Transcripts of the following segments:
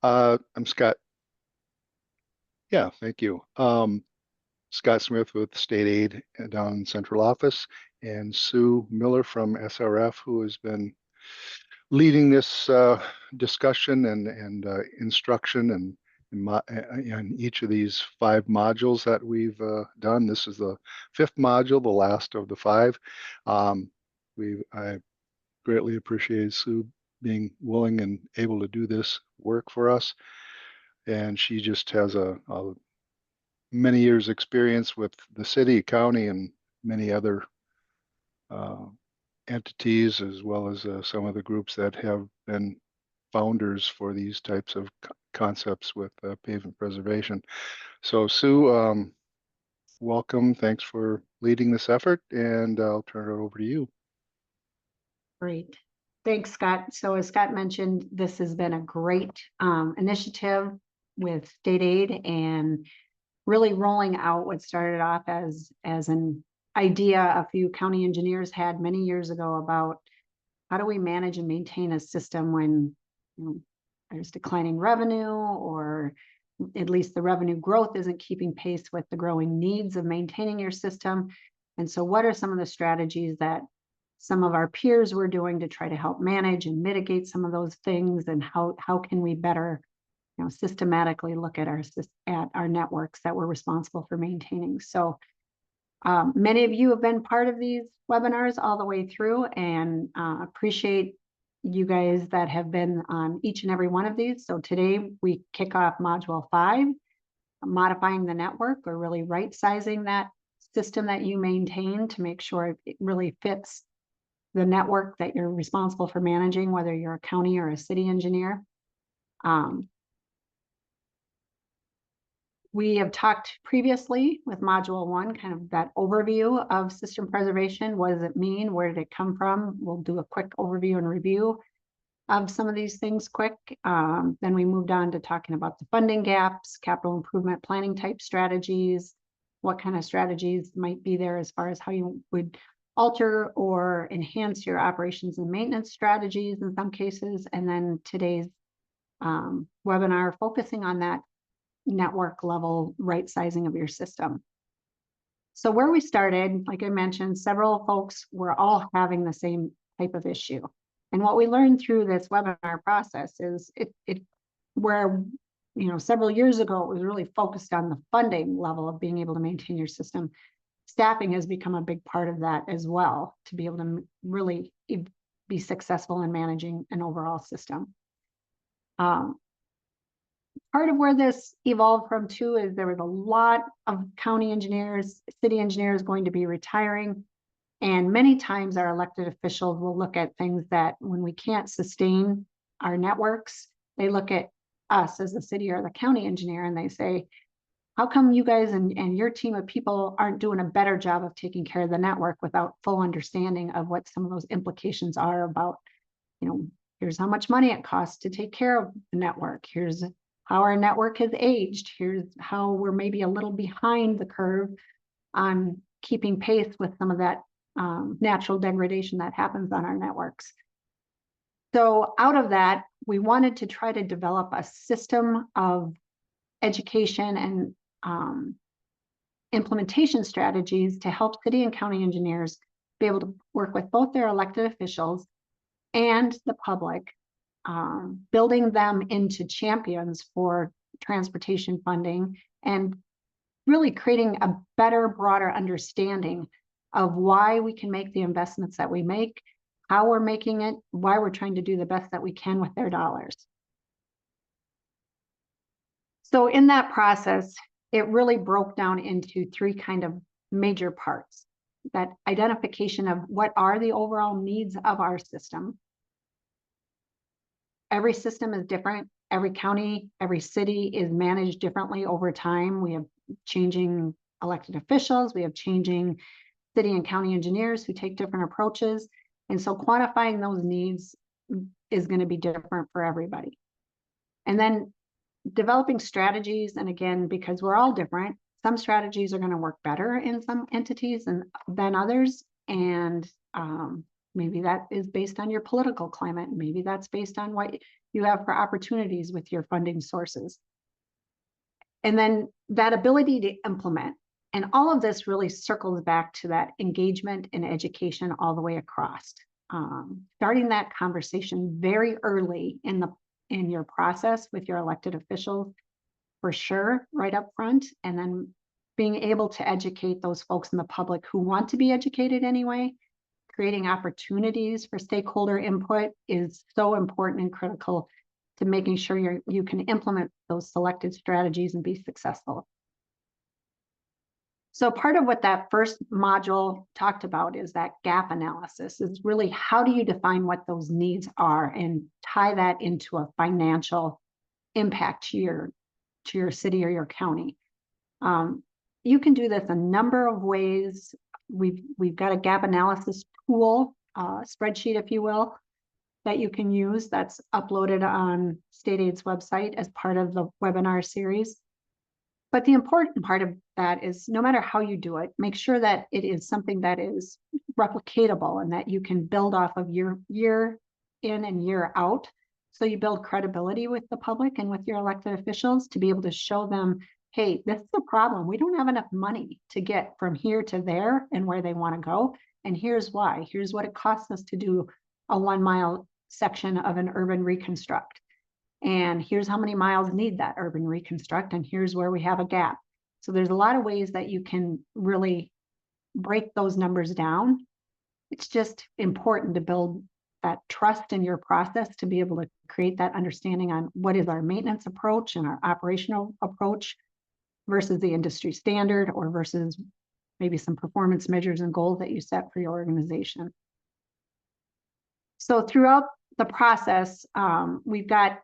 I'm Scott. Yeah, thank you. Scott Smith with State Aid down in central office, and Sue Miller from SRF, who has been leading this discussion and instruction in each of these 5 modules that we've done. This is the 5th module, the last of the 5. I greatly appreciate Sue being willing and able to do this work for us. And she just has a many years experience with the city, county, and many other uh, entities, as well as some of the groups that have been founders for these types of concepts with pavement preservation. So Sue, welcome. Thanks for leading this effort, and I'll turn it over to you. Great. Thanks, Scott. So as Scott mentioned, this has been a great initiative with State Aid and really rolling out what started off as an idea a few county engineers had many years ago about how do we manage and maintain a system when there's declining revenue, or at least the revenue growth isn't keeping pace with the growing needs of maintaining your system. And so what are some of the strategies that some of our peers were doing to try to help manage and mitigate some of those things, and how can we better systematically look at our networks that we're responsible for maintaining. So many of you have been part of these webinars all the way through, and appreciate you guys that have been on each and every one of these. So today we kick off module 5, modifying the network, or really right sizing that system that you maintain to make sure it really fits the network that you're responsible for managing, whether you're a county or a city engineer. We have talked previously with module 1, kind of that overview of system preservation. What does it mean? Where did it come from? We'll do a quick overview and review of some of these things quick. Then we moved on to talking about the funding gaps, capital improvement planning type strategies, what kind of strategies might be there as far as how you would alter or enhance your operations and maintenance strategies in some cases. And then today's webinar focusing on that network level right sizing of your system. So where we started, like I mentioned, several folks were all having the same type of issue. And what we learned through this webinar process is where several years ago it was really focused on the funding level of being able to maintain your system. Staffing has become a big part of that as well, to be able to really be successful in managing an overall system. Part of where this evolved from too is there was a lot of county engineers, city engineers going to be retiring. And many times our elected officials will look at things that when we can't sustain our networks, they look at us as the city or the county engineer and they say, how come you guys and your team of people aren't doing a better job of taking care of the network, without full understanding of what some of those implications are about, here's how much money it costs to take care of the network. Here's how our network has aged. Here's how we're maybe a little behind the curve on keeping pace with some of that natural degradation that happens on our networks. So out of that, we wanted to try to develop a system of education and implementation strategies to help city and county engineers be able to work with both their elected officials and the public, building them into champions for transportation funding, and really creating a better, broader understanding of why we can make the investments that we make, how we're making it, why we're trying to do the best that we can with their dollars. So in that process, it really broke down into 3 kind of major parts. That identification of what are the overall needs of our system. Every system is different. Every county, every city is managed differently over time. We have changing elected officials. We have changing city and county engineers who take different approaches. And so quantifying those needs is going to be different for everybody. And then developing strategies. And again, because we're all different, some strategies are going to work better in some entities than others. And Maybe that is based on your political climate. Maybe that's based on what you have for opportunities with your funding sources. And then that ability to implement. And all of this really circles back to that engagement and education all the way across. Starting that conversation very early in your process with your elected officials, for sure, right up front, and then being able to educate those folks in the public who want to be educated anyway. Creating opportunities for stakeholder input is so important and critical to making sure you can implement those selected strategies and be successful. So part of what that first module talked about is that gap analysis, is really how do you define what those needs are and tie that into a financial impact to your city or your county. You can do this a number of ways. We've got a gap analysis tool, spreadsheet, if you will, that you can use that's uploaded on State Aid's website as part of the webinar series. But the important part of that is no matter how you do it, make sure that it is something that is replicatable and that you can build off of year in and year out. So you build credibility with the public and with your elected officials to be able to show them, hey, this is a problem. We don't have enough money to get from here to there and where they want to go. And here's why. Here's what it costs us to do a 1 mile section of an urban reconstruct. And here's how many miles need that urban reconstruct. And here's where we have a gap. So there's a lot of ways that you can really break those numbers down. It's just important to build that trust in your process to be able to create that understanding on what is our maintenance approach and our operational approach versus the industry standard, or versus maybe some performance measures and goals that you set for your organization. So throughout the process, we've got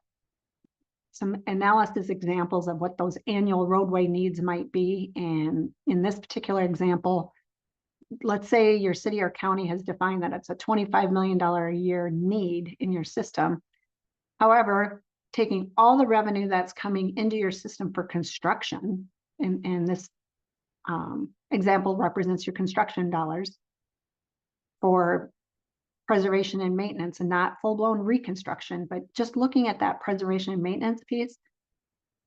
some analysis examples of what those annual roadway needs might be. And in this particular example, let's say your city or county has defined that it's a $25 million a year need in your system. However, taking all the revenue that's coming into your system for construction, and this example represents your construction dollars for preservation and maintenance, and not full-blown reconstruction, but just looking at that preservation and maintenance piece.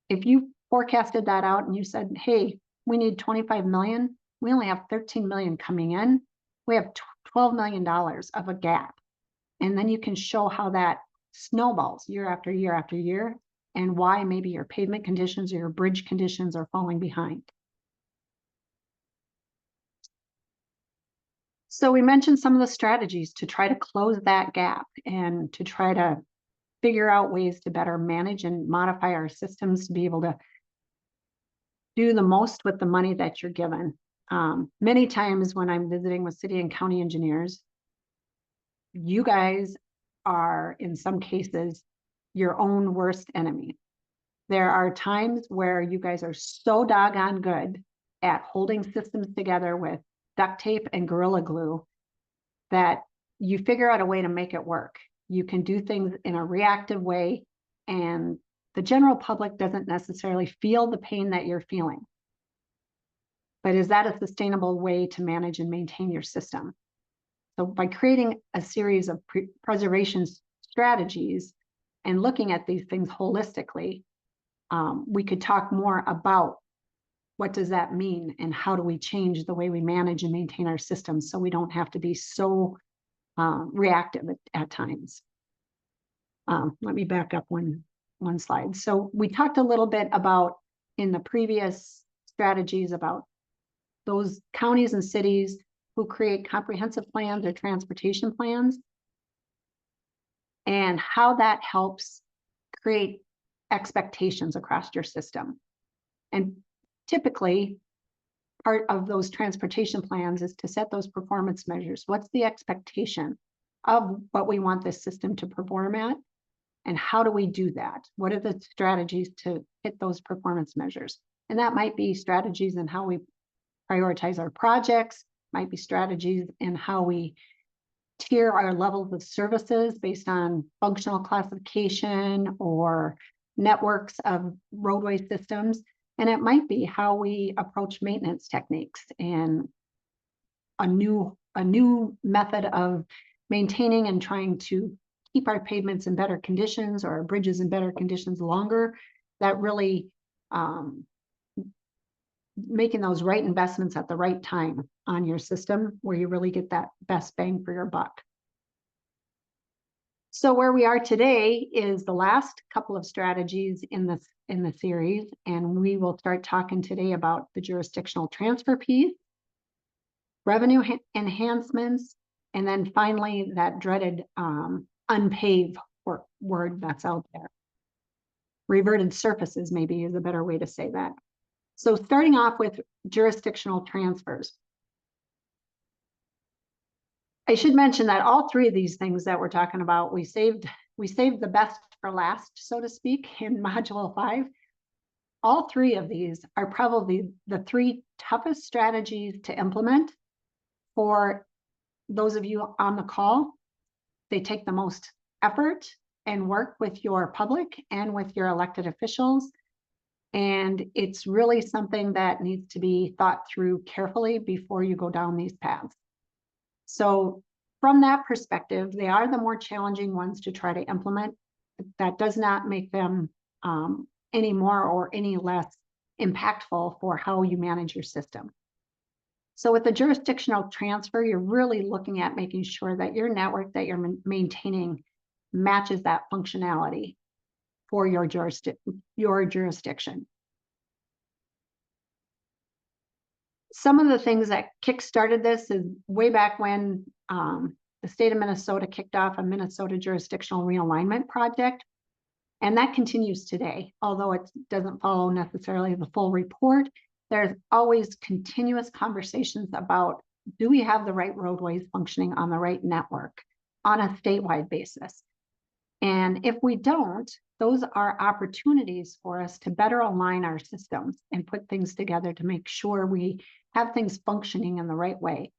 If you forecasted that out and you said, hey, we need 25 million, we only have 13 million coming in, we have $12 million of a gap. And then you can show how that snowballs year after year after year, and why maybe your pavement conditions or your bridge conditions are falling behind. So we mentioned some of the strategies to try to close that gap and to try to figure out ways to better manage and modify our systems to be able to do the most with the money that you're given. Many times when I'm visiting with city and county engineers, you guys are, in some cases, your own worst enemy. There are times where you guys are so doggone good at holding systems together with duct tape and Gorilla Glue that you figure out a way to make it work. You can do things in a reactive way, and the general public doesn't necessarily feel the pain that you're feeling. But is that a sustainable way to manage and maintain your system? So by creating a series of preservation strategies and looking at these things holistically, we could talk more about what does that mean and how do we change the way we manage and maintain our systems so we don't have to be so reactive at times. Let me back up one slide. So we talked a little bit about in the previous strategies about those counties and cities who create comprehensive plans or transportation plans, and how that helps create expectations across your system. And typically, part of those transportation plans is to set those performance measures. What's the expectation of what we want this system to perform at? And how do we do that? What are the strategies to hit those performance measures? And that might be strategies in how we prioritize our projects, might be strategies in how we tier our levels of services based on functional classification or networks of roadway systems. And it might be how we approach maintenance techniques and a new method of maintaining and trying to keep our pavements in better conditions or our bridges in better conditions longer, that really making those right investments at the right time on your system where you really get that best bang for your buck. So where we are today is the last couple of strategies in the series, and we will start talking today about the jurisdictional transfer piece, revenue enhancements, and then finally that dreaded unpaved word that's out there. Reverted surfaces maybe is a better way to say that. So starting off with jurisdictional transfers. I should mention that all three of these things that we're talking about, we saved the best for last, so to speak, in module 5. All three of these are probably the 3 toughest strategies to implement for those of you on the call. They take the most effort and work with your public and with your elected officials. And it's really something that needs to be thought through carefully before you go down these paths. So from that perspective, they are the more challenging ones to try to implement. That does not make them any more or any less impactful for how you manage your system. So with the jurisdictional transfer, you're really looking at making sure that your network that you're maintaining matches that functionality for your jurisdiction. Some of the things that kick-started this is way back when the state of Minnesota kicked off a Minnesota jurisdictional realignment project. And that continues today, although it doesn't follow necessarily the full report. There's always continuous conversations about, do we have the right roadways functioning on the right network on a statewide basis? And if we don't, those are opportunities for us to better align our systems and put things together to make sure we have things functioning in the right way.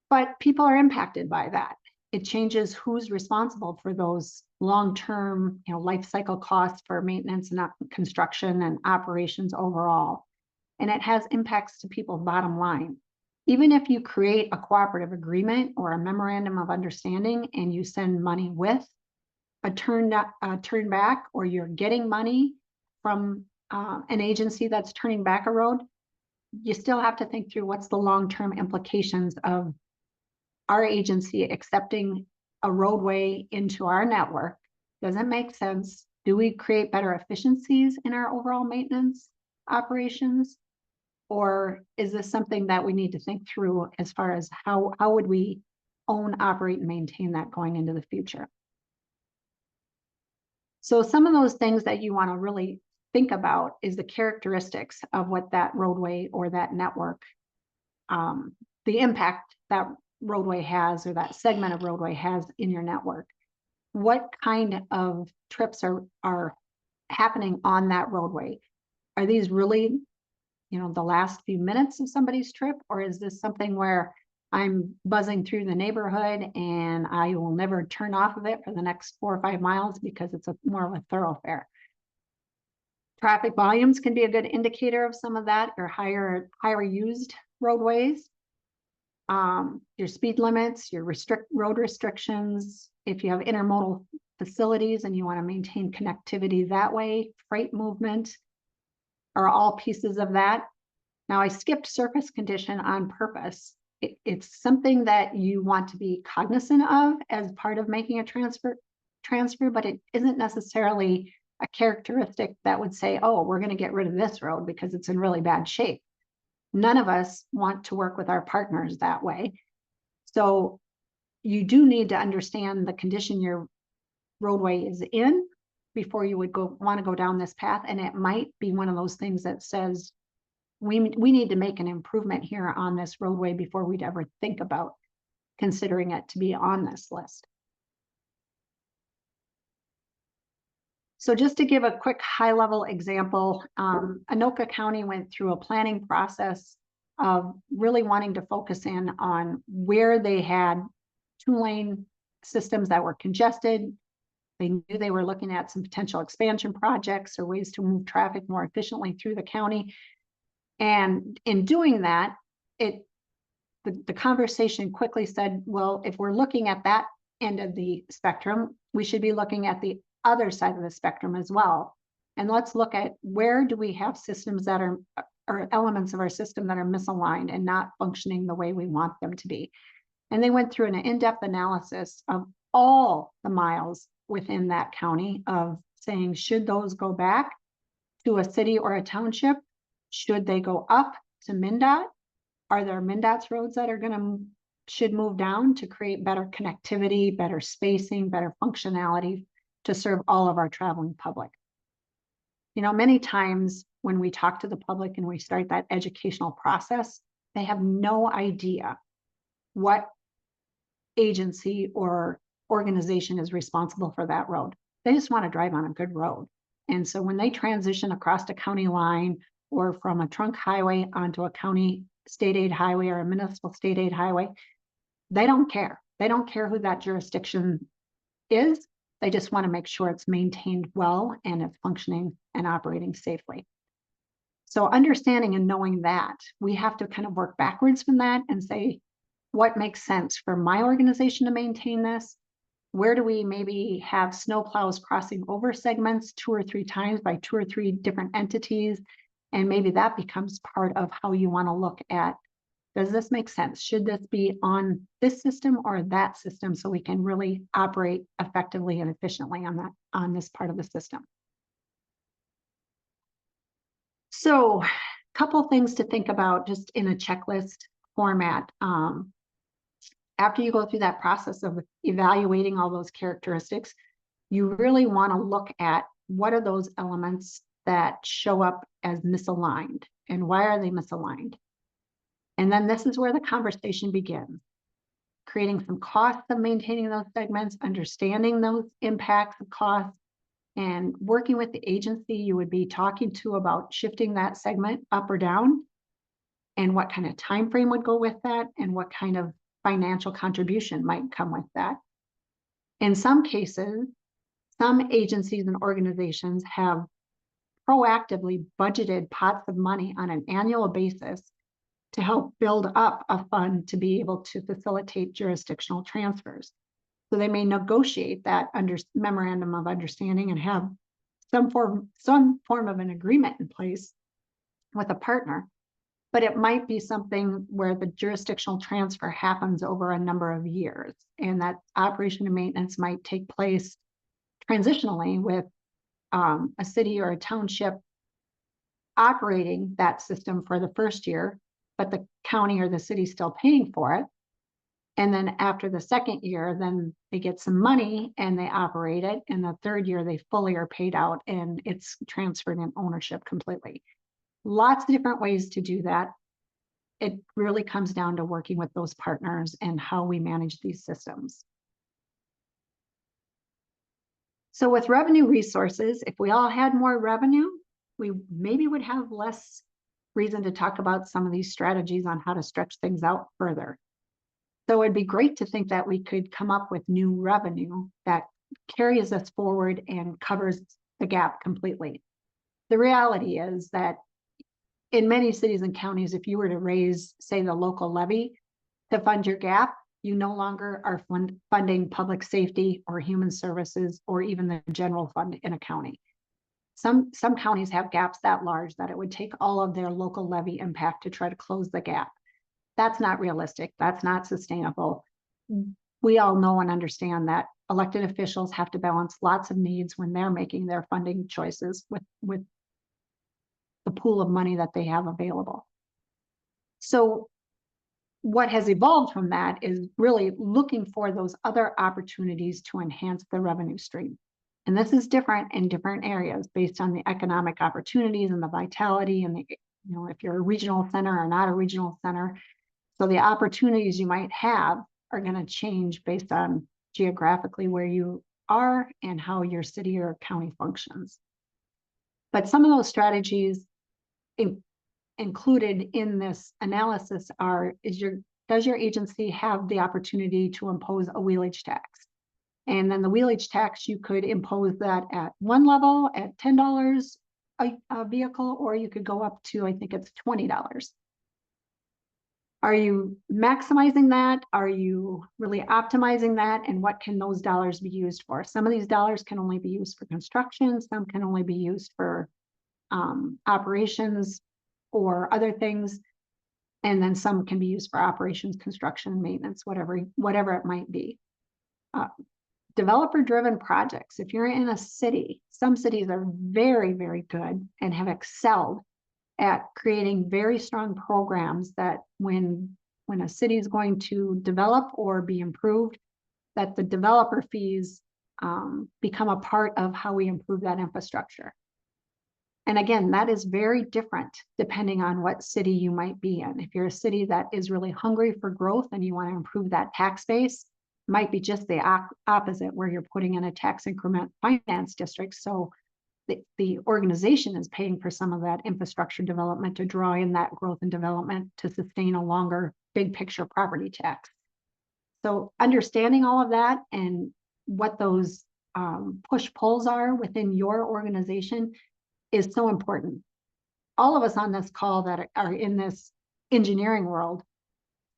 But people are impacted by that. It changes who's responsible for those long-term, life cycle costs for maintenance and construction and operations overall. And it has impacts to people's bottom line. Even if you create a cooperative agreement or a memorandum of understanding and you send money with a turn back, or you're getting money from an agency that's turning back a road, you still have to think through what's the long-term implications of our agency accepting a roadway into our network. Does it make sense? Do we create better efficiencies in our overall maintenance operations? Or is this something that we need to think through as far as how would we own, operate, and maintain that going into the future? So some of those things that you want to really think about is the characteristics of what that roadway or that network, the impact that roadway has, or that segment of roadway has in your network. What kind of trips are happening on that roadway? Are these really, the last few minutes of somebody's trip, or is this something where I'm buzzing through the neighborhood and I will never turn off of it for the next 4 or 5 miles because it's more of a thoroughfare? Traffic volumes can be a good indicator of some of that, or higher used roadways. Your speed limits, your road restrictions, if you have intermodal facilities and you want to maintain connectivity that way, freight movement are all pieces of that. Now, I skipped surface condition on purpose. It's something that you want to be cognizant of as part of making a transfer, but it isn't necessarily a characteristic that would say, oh, we're going to get rid of this road because it's in really bad shape. None of us want to work with our partners that way. So you do need to understand the condition your roadway is in before you would want to go down this path. And it might be one of those things that says, we need to make an improvement here on this roadway before we'd ever think about considering it to be on this list. So just to give a quick high-level example, Anoka County went through a planning process of really wanting to focus in on where they had 2-lane systems that were congested. They knew they were looking at some potential expansion projects or ways to move traffic more efficiently through the county. And in doing that, it the conversation quickly said, well, if we're looking at that end of the spectrum, we should be looking at the other side of the spectrum as well. And let's look at where do we have systems that are, or elements of our system that are misaligned and not functioning the way we want them to be. And they went through an in-depth analysis of all the miles within that county of saying, should those go back to a city or a township? Should they go up to MnDOT? Are there MnDOT's roads that are should move down to create better connectivity, better spacing, better functionality to serve all of our traveling public? You know, many times when we talk to the public and we start that educational process, they have no idea what agency or organization is responsible for that road. They just want to drive on a good road. And so when they transition across a county line or from a trunk highway onto a county state aid highway or a municipal state aid highway, they don't care. They don't care who that jurisdiction is. They just want to make sure it's maintained well and it's functioning and operating safely. So understanding and knowing that, we have to kind of work backwards from that and say, what makes sense for my organization to maintain this? Where do we maybe have snow plows crossing over segments 2 or 3 times by 2 or 3 different entities? And maybe that becomes part of how you want to look at, does this make sense? Should this be on this system or that system so we can really operate effectively and efficiently on this part of the system? So a couple things to think about just in a checklist format. After you go through that process of evaluating all those characteristics, you really want to look at what are those elements that show up as misaligned and why are they misaligned? And then this is where the conversation begins. Creating some costs of maintaining those segments, understanding those impacts of costs, and working with the agency you would be talking to about shifting that segment up or down, and what kind of time frame would go with that, and what kind of financial contribution might come with that. In some cases, some agencies and organizations have proactively budgeted pots of money on an annual basis to help build up a fund to be able to facilitate jurisdictional transfers. So they may negotiate that under memorandum of understanding and have some form of an agreement in place with a partner. But it might be something where the jurisdictional transfer happens over a number of years, and that operation and maintenance might take place transitionally with a city or a township operating that system for the first year, but the county or the city still paying for it. And then after the second year, then they get some money and they operate it. And the third year, they fully are paid out and it's transferred in ownership completely. Lots of different ways to do that. It really comes down to working with those partners and how we manage these systems. So with revenue resources, if we all had more revenue, we maybe would have less reason to talk about some of these strategies on how to stretch things out further. So it'd be great to think that we could come up with new revenue that carries us forward and covers the gap completely. The reality is that in many cities and counties, if you were to raise, say, the local levy to fund your gap, you no longer are funding public safety or human services or even the general fund in a county. Some counties have gaps that large that it would take all of their local levy impact to try to close the gap. That's not realistic. That's not sustainable. We all know and understand that elected officials have to balance lots of needs when they're making their funding choices with the pool of money that they have available. So what has evolved from that is really looking for those other opportunities to enhance the revenue stream. And this is different in different areas based on the economic opportunities and the vitality and the, you know, if you're a regional center or not a regional center. So the opportunities you might have are going to change based on geographically where you are and how your city or county functions. But some of those strategies included in this analysis are, does your agency have the opportunity to impose a wheelage tax? And then the wheelage tax, you could impose that at one level at $10 a vehicle, or you could go up to, I think it's $20. Are you maximizing that? Are you really optimizing that? And what can those dollars be used for? Some of these dollars can only be used for construction. Some can only be used for operations or other things. And then some can be used for operations, construction, maintenance, whatever it might be. Developer-driven projects. If you're in a city, some cities are very, very good and have excelled at creating very strong programs that when a city is going to develop or be improved, that the developer fees become a part of how we improve that infrastructure. And again, that is very different depending on what city you might be in. If you're a city that is really hungry for growth and you want to improve that tax base, it might be just the opposite, where you're putting in a tax increment finance district. So the organization is paying for some of that infrastructure development to draw in that growth and development to sustain a longer big picture property tax. So understanding all of that and what those push pulls are within your organization is so important. All of us on this call that are in this engineering world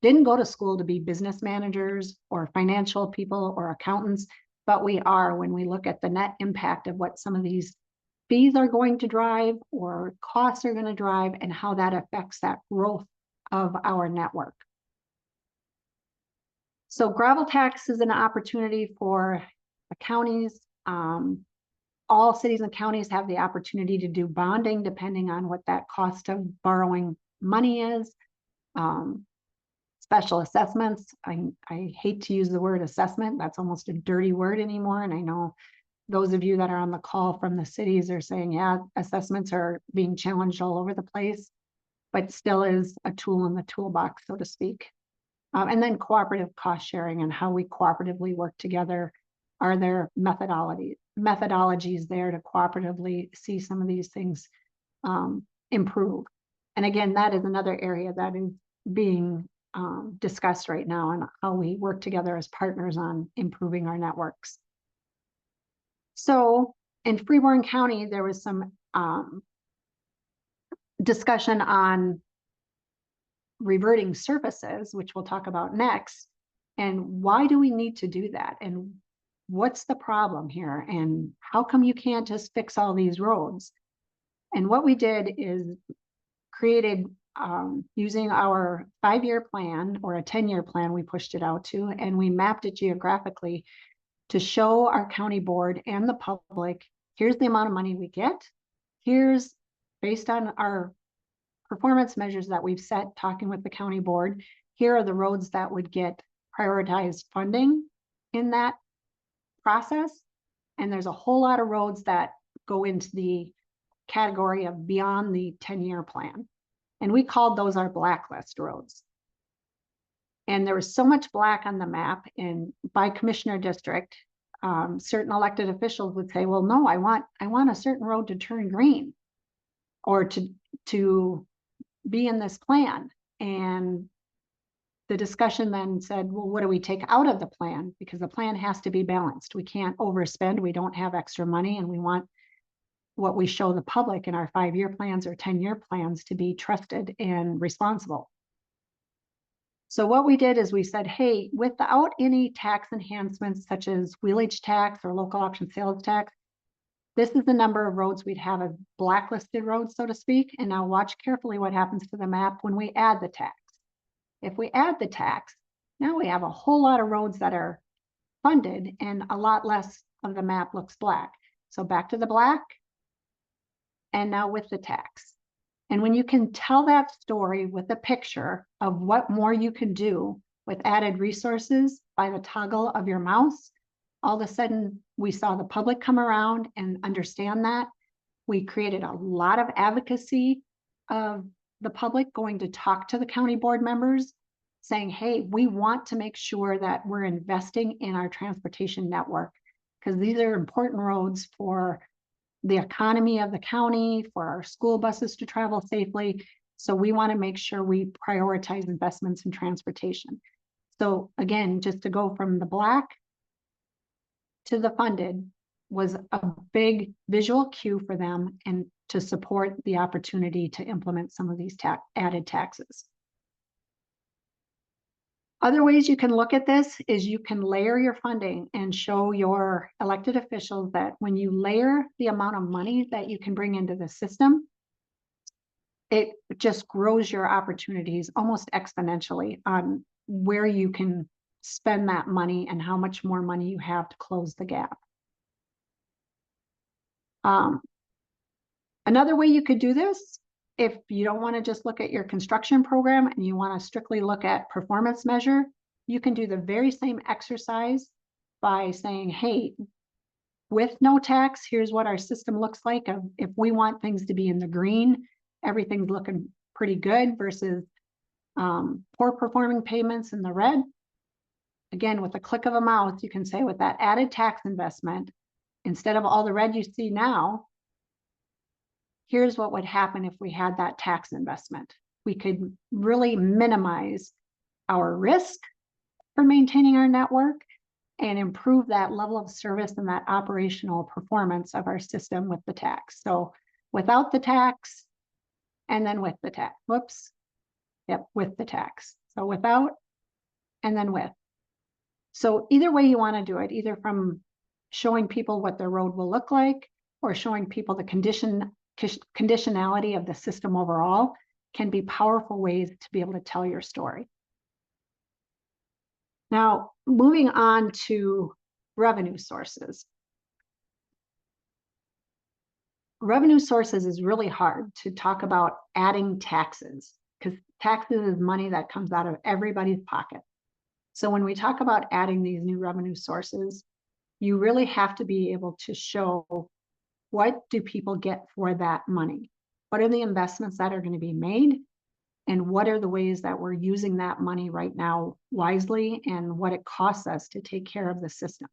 didn't go to school to be business managers or financial people or accountants, but we are when we look at the net impact of what some of these fees are going to drive or costs are going to drive and how that affects that growth of our network. So gravel tax is an opportunity for the counties. All cities and counties have the opportunity to do bonding depending on what that cost of borrowing money is. Special assessments. I hate to use the word assessment. That's almost a dirty word anymore. And I know those of you that are on the call from the cities are saying, yeah, assessments are being challenged all over the place, but still is a tool in the toolbox, so to speak. And then cooperative cost sharing and how we cooperatively work together. Are there methodologies there to cooperatively see some of these things improve? And again, that is another area that is being discussed right now on how we work together as partners on improving our networks. So in Freeborn County, there was some discussion on reverting surfaces, which we'll talk about next. And why do we need to do that? And what's the problem here? And how come you can't just fix all these roads? And what we did is created using our 5-year plan or a 10-year plan, we pushed it out to, and we mapped it geographically to show our county board and the public, here's the amount of money we get. Here's, based on our performance measures that we've set, talking with the county board, here are the roads that would get prioritized funding in that process. And there's a whole lot of roads that go into the category of beyond the 10-year plan. And we called those our blacklist roads. And there was so much black on the map, and by commissioner district, certain elected officials would say, well, no, I want a certain road to turn green or to be in this plan. And the discussion then said, well, what do we take out of the plan? Because the plan has to be balanced. We can't overspend. We don't have extra money, and we want what we show the public in our 5-year plans or 10-year plans to be trusted and responsible. So what we did is we said, hey, without any tax enhancements such as wheelage tax or local option sales tax, this is the number of roads we'd have as blacklisted roads, so to speak. And now watch carefully what happens to the map when we add the tax. If we add the tax, now we have a whole lot of roads that are funded and a lot less of the map looks black. So back to the black, and now with the tax. And when you can tell that story with a picture of what more you can do with added resources by the toggle of your mouse, all of a sudden we saw the public come around and understand that. We created a lot of advocacy of the public going to talk to the county board members saying, hey, we want to make sure that we're investing in our transportation network because these are important roads for the economy of the county, for our school buses to travel safely. So we want to make sure we prioritize investments in transportation. So again, just to go from the black to the funded was a big visual cue for them and to support the opportunity to implement some of these added taxes. Other ways you can look at this is you can layer your funding and show your elected officials that when you layer the amount of money that you can bring into the system, it just grows your opportunities almost exponentially on where you can spend that money and how much more money you have to close the gap. Another way you could do this, if you don't want to just look at your construction program and you want to strictly look at performance measure, you can do the very same exercise by saying, hey, with no tax, here's what our system looks like. If we want things to be in the green, everything's looking pretty good versus poor performing payments in the red. Again, with a click of a mouse, you can say with that added tax investment, instead of all the red you see now, here's what would happen if we had that tax investment. We could really minimize our risk for maintaining our network and improve that level of service and that operational performance of our system with the tax. So without the tax and then with the tax, whoops. Yep, with the tax. So without and then with. So either way you want to do it, either from showing people what their road will look like or showing people the conditionality of the system overall can be powerful ways to be able to tell your story. Now, moving on to revenue sources. Revenue sources is really hard to talk about adding taxes because taxes is money that comes out of everybody's pocket. So when we talk about adding these new revenue sources, you really have to be able to show what do people get for that money? What are the investments that are going to be made? And what are the ways that we're using that money right now wisely and what it costs us to take care of the system?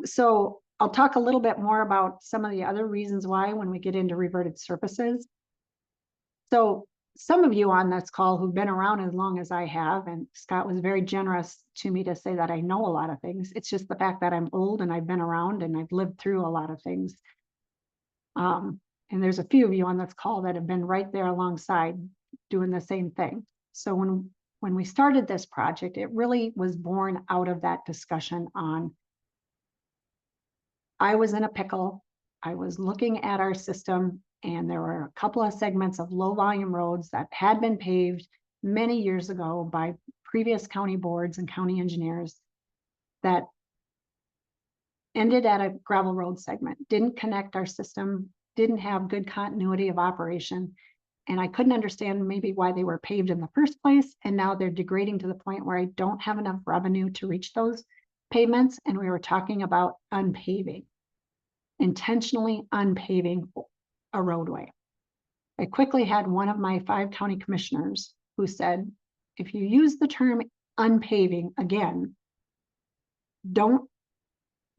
So I'll talk a little bit more about some of the other reasons why when we get into reverted surfaces. So some of you on this call who've been around as long as I have, and Scott was very generous to me to say that I know a lot of things. It's just the fact that I'm old and I've been around and I've lived through a lot of things. And there's a few of you on this call that have been right there alongside doing the same thing. So when we started this project, it really was born out of that discussion on, I was in a pickle. I was looking at our system and there were a couple of segments of low volume roads that had been paved many years ago by previous county boards and county engineers that ended at a gravel road segment, didn't connect our system, didn't have good continuity of operation. And I couldn't understand maybe why they were paved in the first place. And now they're degrading to the point where I don't have enough revenue to reach those pavements. And we were talking about unpaving, intentionally unpaving a roadway. I quickly had one of my 5 county commissioners who said, if you use the term unpaving again, don't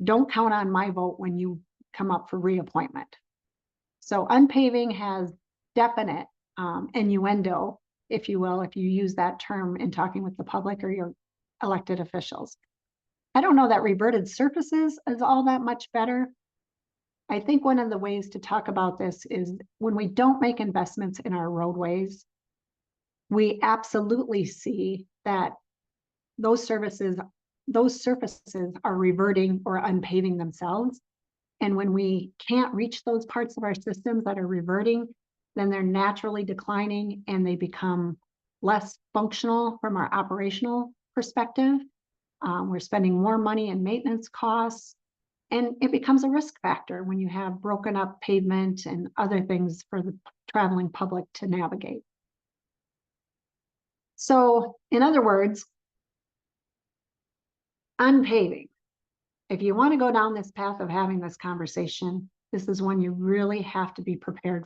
count on my vote when you come up for reappointment. So unpaving has definite innuendo, if you will, if you use that term in talking with the public or your elected officials. I don't know that reverted surfaces is all that much better. I think one of the ways to talk about this is when we don't make investments in our roadways, we absolutely see that those surfaces are reverting or unpaving themselves. And when we can't reach those parts of our systems that are reverting, then they're naturally declining and they become less functional from our operational perspective. We're spending more money in maintenance costs, and it becomes a risk factor when you have broken up pavement and other things for the traveling public to navigate. So in other words, unpaving. If you want to go down this path of having this conversation, this is when you really have to be prepared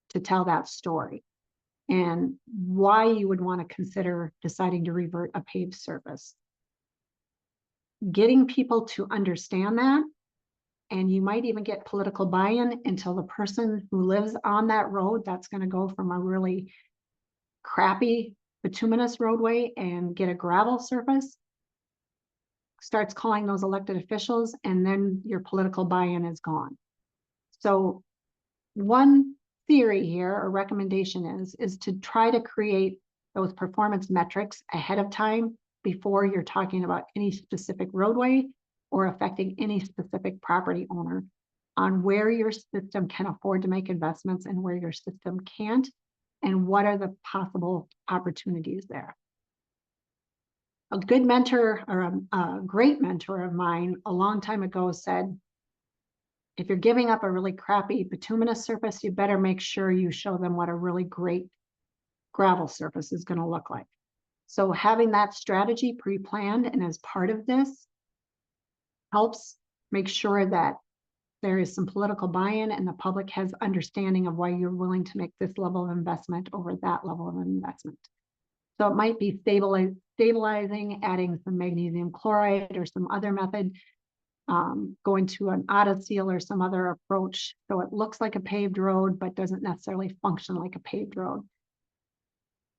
to tell that story and why you would want to consider deciding to revert a paved surface. Getting people to understand that, and you might even get political buy-in until the person who lives on that road that's going to go from a really crappy bituminous roadway and get a gravel surface starts calling those elected officials, and then your political buy-in is gone. So one theory here or recommendation is to try to create those performance metrics ahead of time before you're talking about any specific roadway or affecting any specific property owner on where your system can afford to make investments and where your system can't, and what are the possible opportunities there. A good mentor or a great mentor of mine a long time ago said, if you're giving up a really crappy bituminous surface, you better make sure you show them what a really great gravel surface is going to look like. So having that strategy pre-planned and as part of this helps make sure that there is some political buy-in and the public has understanding of why you're willing to make this level of investment over that level of investment. So it might be stabilizing, adding some magnesium chloride or some other method, going to an auto seal or some other approach so it looks like a paved road but doesn't necessarily function like a paved road.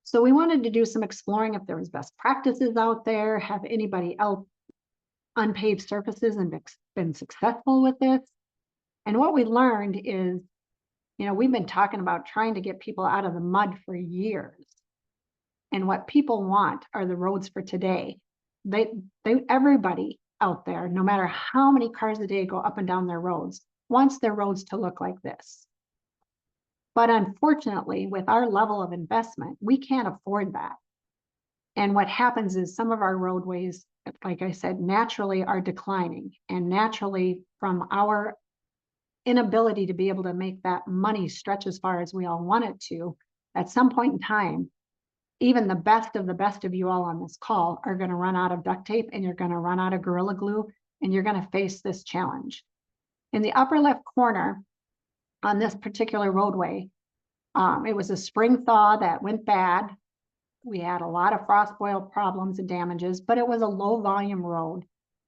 So we wanted to do some exploring if there was best practices out there, have anybody else unpaved surfaces and been successful with this. And what we learned is, we've been talking about trying to get people out of the mud for years. And what people want are the roads for today. Everybody out there, no matter how many cars a day go up and down their roads, wants their roads to look like this. But unfortunately, with our level of investment, we can't afford that. And what happens is some of our roadways, like I said, naturally are declining. And naturally, from our inability to be able to make that money stretch as far as we all want it to, at some point in time, even the best of you all on this call are going to run out of duct tape, and you're going to run out of Gorilla Glue, and you're going to face this challenge. In the upper left corner on this particular roadway, it was a spring thaw that went bad. We had a lot of frost boil problems and damages, but it was a low volume road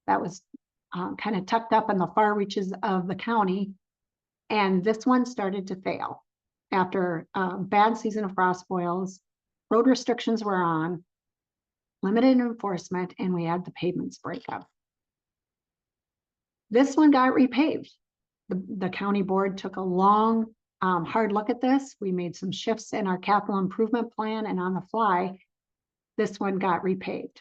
that was kind of tucked up in the far reaches of the county. And this one started to fail after a bad season of frost boils. Road restrictions were on, limited enforcement, and we had the pavements break up. This one got repaved. The county board took a long, hard look at this. We made some shifts in our capital improvement plan, and on the fly, this one got repaved.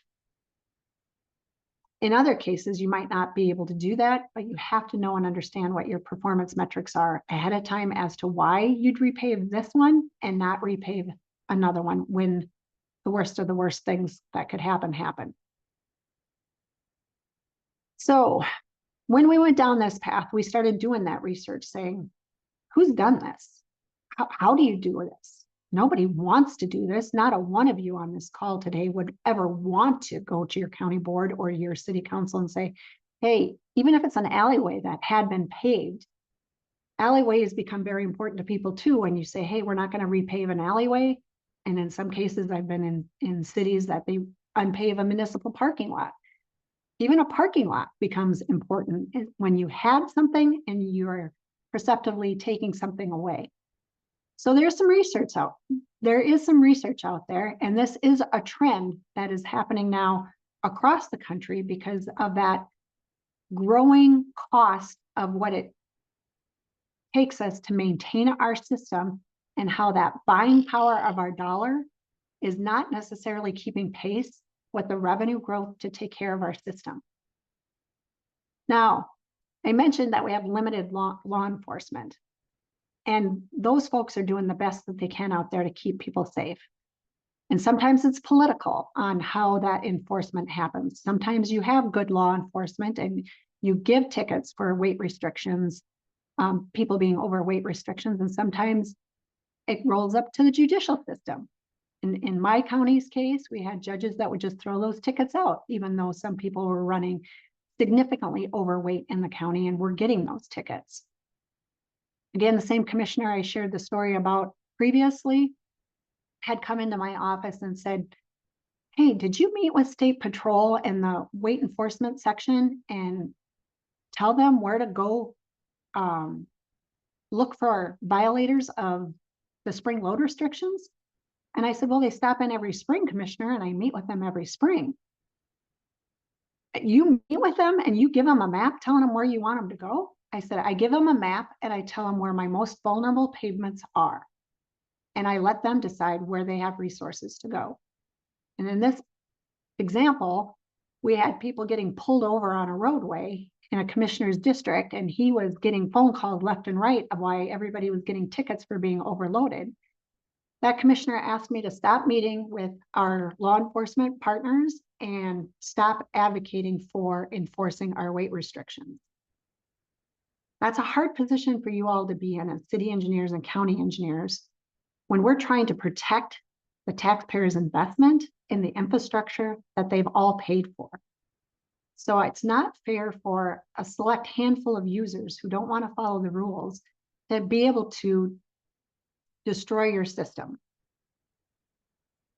In other cases, you might not be able to do that, but you have to know and understand what your performance metrics are ahead of time as to why you'd repave this one and not repave another one when the worst of the worst things that could happen. So when we went down this path, we started doing that research saying, who's done this? How do you do this? Nobody wants to do this. Not a one of you on this call today would ever want to go to your county board or your city council and say, hey, even if it's an alleyway that had been paved, alleyways become very important to people too. When you say, hey, we're not going to repave an alleyway. And in some cases, I've been in cities that they unpave a municipal parking lot. Even a parking lot becomes important when you have something and you're perceptively taking something away. So there's some research out. There is some research out there, and this is a trend that is happening now across the country because of that growing cost of what it takes us to maintain our system and how that buying power of our dollar is not necessarily keeping pace with the revenue growth to take care of our system. Now, I mentioned that we have limited law enforcement. And those folks are doing the best that they can out there to keep people safe. And sometimes it's political on how that enforcement happens. Sometimes you have good law enforcement and you give tickets for weight restrictions, people being over weight restrictions, and sometimes it rolls up to the judicial system. In my county's case, we had judges that would just throw those tickets out, even though some people were running significantly overweight in the county and were getting those tickets. Again, the same commissioner I shared the story about previously had come into my office and said, hey, did you meet with State Patrol in the weight enforcement section and tell them where to go look for violators of the spring load restrictions? And I said, well, they stop in every spring, Commissioner, and I meet with them every spring. You meet with them and you give them a map telling them where you want them to go? I said, I give them a map and I tell them where my most vulnerable pavements are. And I let them decide where they have resources to go. And in this example, we had people getting pulled over on a roadway in a commissioner's district, and he was getting phone calls left and right of why everybody was getting tickets for being overloaded. That commissioner asked me to stop meeting with our law enforcement partners and stop advocating for enforcing our weight restrictions. That's a hard position for you all to be in as city engineers and county engineers when we're trying to protect the taxpayers' investment in the infrastructure that they've all paid for. So it's not fair for a select handful of users who don't want to follow the rules to be able to destroy your system.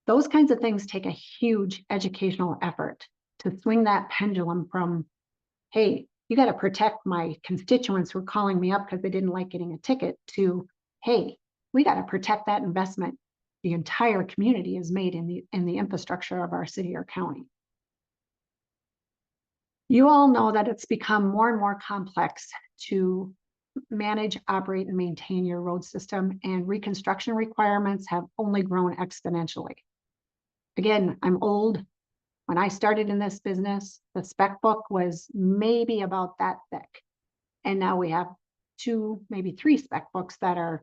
Those kinds of things take a huge educational effort to swing that pendulum from, hey, you got to protect my constituents who are calling me up because they didn't like getting a ticket, to, hey, we got to protect that investment the entire community is made in the infrastructure of our city or county. You all know that it's become more and more complex to manage, operate, and maintain your road system, and reconstruction requirements have only grown exponentially. Again, I'm old. When I started in this business, the spec book was maybe about that thick. And now we have 2, maybe 3 spec books that are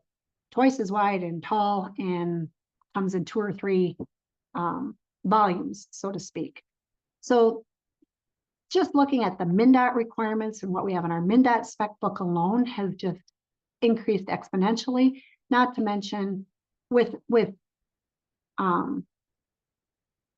twice as wide and tall and comes in 2 or 3 volumes, so to speak. So just looking at the MnDOT requirements and what we have in our MnDOT spec book alone has just increased exponentially, not to mention with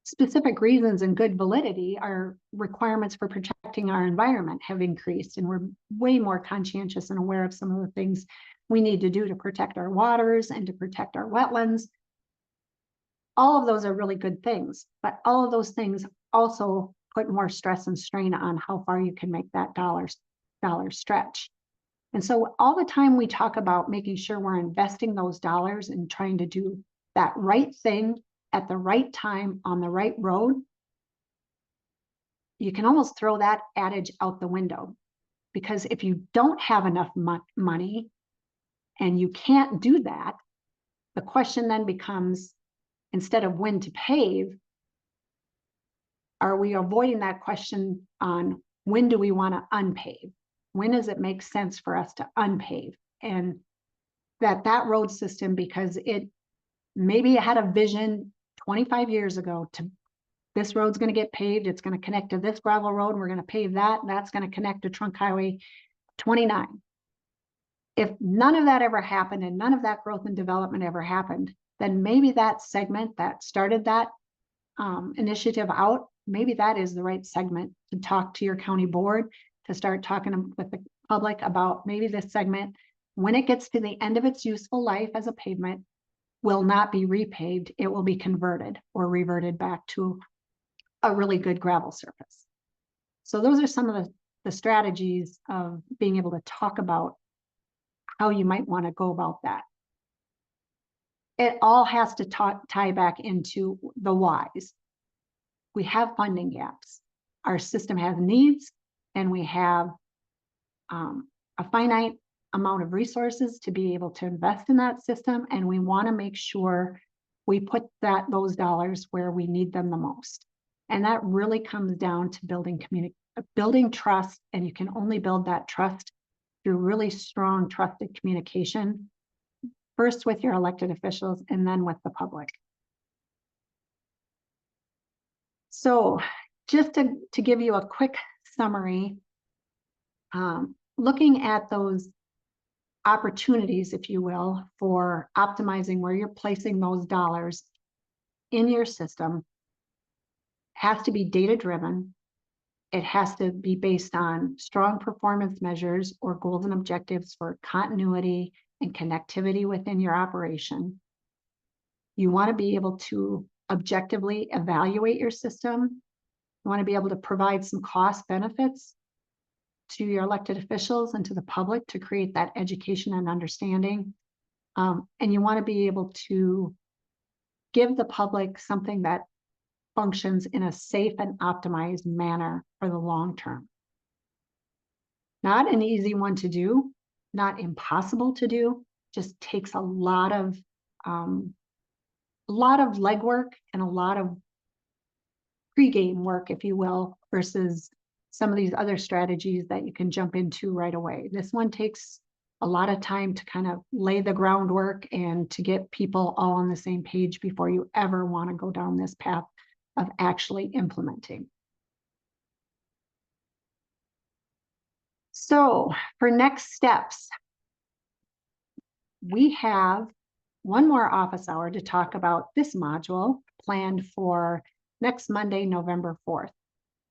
specific reasons and good validity, our requirements for protecting our environment have increased, and we're way more conscientious and aware of some of the things we need to do to protect our waters and to protect our wetlands. All of those are really good things, but all of those things also put more stress and strain on how far you can make that dollar stretch. And so all the time we talk about making sure we're investing those dollars and trying to do that right thing at the right time on the right road, you can almost throw that adage out the window. Because if you don't have enough money and you can't do that, the question then becomes, instead of when to pave, are we avoiding that question on when do we want to unpave? When does it make sense for us to unpave? And that road system, because it maybe had a vision 25 years ago to this road's going to get paved, it's going to connect to this gravel road, we're going to pave that, and that's going to connect to Trunk Highway 29. If none of that ever happened and none of that growth and development ever happened, then maybe that segment that started that initiative out, maybe that is the right segment to talk to your county board, to start talking with the public about maybe this segment, when it gets to the end of its useful life as a pavement, will not be repaved, it will be converted or reverted back to a really good gravel surface. So those are some of the strategies of being able to talk about how you might want to go about that. It all has to tie back into the whys. We have funding gaps. Our system has needs, and we have a finite amount of resources to be able to invest in that system, and we want to make sure we put those dollars where we need them the most. And that really comes down to building trust, and you can only build that trust through really strong, trusted communication, first with your elected officials and then with the public. So just to give you a quick summary, looking at those opportunities, if you will, for optimizing where you're placing those dollars in your system has to be data-driven. It has to be based on strong performance measures or goals and objectives for continuity and connectivity within your operation. You want to be able to objectively evaluate your system. You want to be able to provide some cost benefits to your elected officials and to the public to create that education and understanding. And you want to be able to give the public something that functions in a safe and optimized manner for the long term. Not an easy one to do, not impossible to do, just takes a lot of legwork and a lot of pregame work, if you will, versus some of these other strategies that you can jump into right away. This one takes a lot of time to kind of lay the groundwork and to get people all on the same page before you ever want to go down this path of actually implementing. So for next steps, we have one more office hour to talk about this module planned for next Monday, November 4th,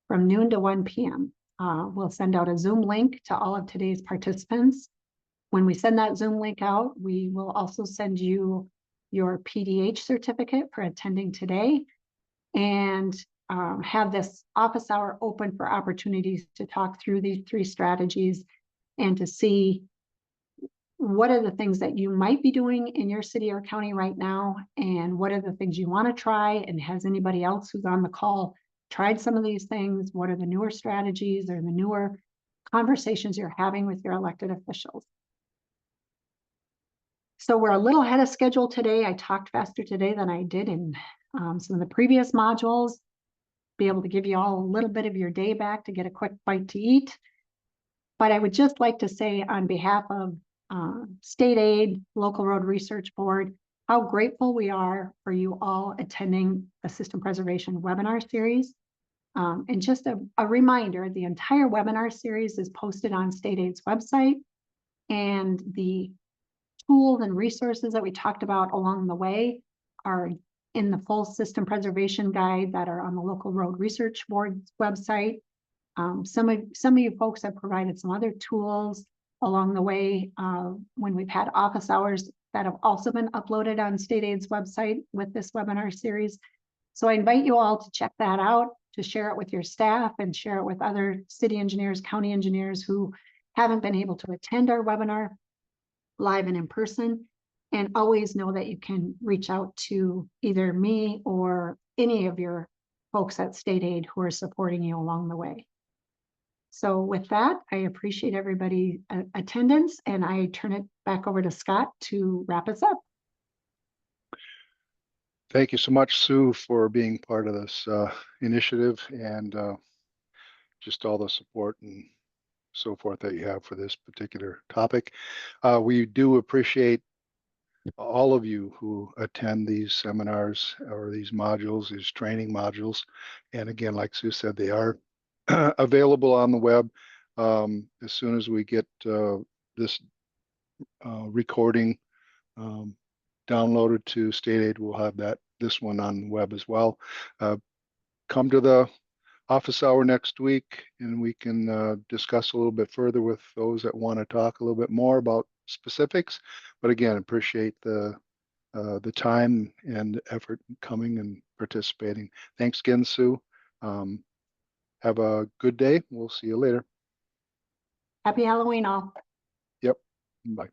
from noon to 1 p.m. We'll send out a Zoom link to all of today's participants. When we send that Zoom link out, we will also send you your PDH certificate for attending today, and have this office hour open for opportunities to talk through these 3 strategies and to see what are the things that you might be doing in your city or county right now, and what are the things you want to try, and has anybody else who's on the call tried some of these things? What are the newer strategies or the newer conversations you're having with your elected officials? So we're a little ahead of schedule today. I talked faster today than I did in some of the previous modules. Be able to give you all a little bit of your day back to get a quick bite to eat. But I would just like to say on behalf of State Aid, Local Road Research Board, how grateful we are for you all attending the System Preservation webinar series. And just a reminder, the entire webinar series is posted on State Aid's website, and the tools and resources that we talked about along the way are in the full system preservation guide that are on the Local Road Research Board's website. Some of you folks have provided some other tools along the way when we've had office hours that have also been uploaded on State Aid's website with this webinar series. So I invite you all to check that out, to share it with your staff and share it with other city engineers, county engineers who haven't been able to attend our webinar live and in person. And always know that you can reach out to either me or any of your folks at State Aid who are supporting you along the way. So with that, I appreciate everybody's attendance, and I turn it back over to Scott to wrap us up. Thank you so much, Sue, for being part of this initiative, and just all the support and so forth that you have for this particular topic. We do appreciate all of you who attend these seminars or these modules, these training modules. And again, like Sue said, they are available on the web. As soon as we get this recording downloaded to State Aid, we'll have this one on the web as well. Come to the office hour next week, and we can discuss a little bit further with those that want to talk a little bit more about specifics. But again, appreciate the time and effort coming and participating. Thanks again, Sue. Have a good day. We'll see you later. Happy Halloween all. Yep. Bye.